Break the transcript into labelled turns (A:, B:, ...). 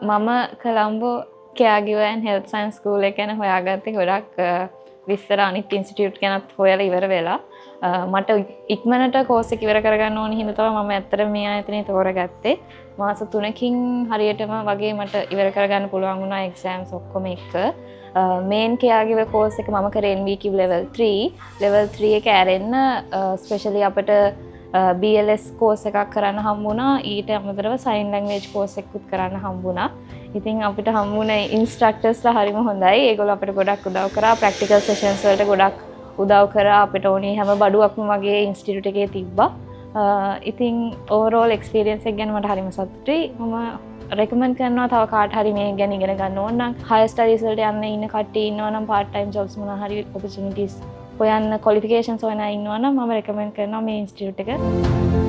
A: මම Colombo caregiver and health science school එක ගැන හොයාගත්තේ ගොඩක් විස්තර අනිත් ඉන්ස්ටිටියුට් ගැනත් හොයලා ඉවර වෙලා මට ඉක්මනට කෝස් එක ඉවර කරගන්න ඕන හින්දා තමයි මම ඇත්තටම මේ ආයතනය තෝරගත්තේ. මාස 3කින් හරියටම වගේ මට ඉවර කරගන්න පුළුවන් වුණා එක්සෑම්ස් ඔක්කොම එක්ක. මේන් caregiver course එක මම කරේ NVQ level 3. level 3 එක ඇරෙන්න ස්පෙෂලි අපිට BLS course එකක් කරන්න හම්බුණා. ඊට අමතරව sign language course එකකුත් කරන්න හම්බුණා. ඉතින් අපිට හම්බුනේ ඉන්ස්ට්‍රක්ටර්ස්ලා හරිම හොඳයි. ඒගොල්ලෝ අපිට ගොඩක් උදව් කරා. ප්‍රැක්ටිකල් සෙෂන්ස් වලට ගොඩක් උදව් කරා. අපිට ඕනේ හැම බඩුවක්ම වගේ ඉන්ස්ටිටියුට් එකේ තිබ්බා. ඉතින් ඕවරෝල් එක්ස්පීරියන්ස් එක ගැන මට හරිම සතුටුයි. මම රෙකමන්ඩ් කරනවා තව කාට හරි මේ ගැන ඉගෙන ගන්න ඕන නම් හයර් ස්ටඩීස් වලට යන්න ඉන්න කට්ටිය ඉන්නවා නම් part time jobs මොනවා හරි opportunities හොයන්න qualifications හොයන ඉන්නවා නම් මම රෙකමන්ඩ් කරනවා මේ ඉන්ස්ටිටියුට් එක.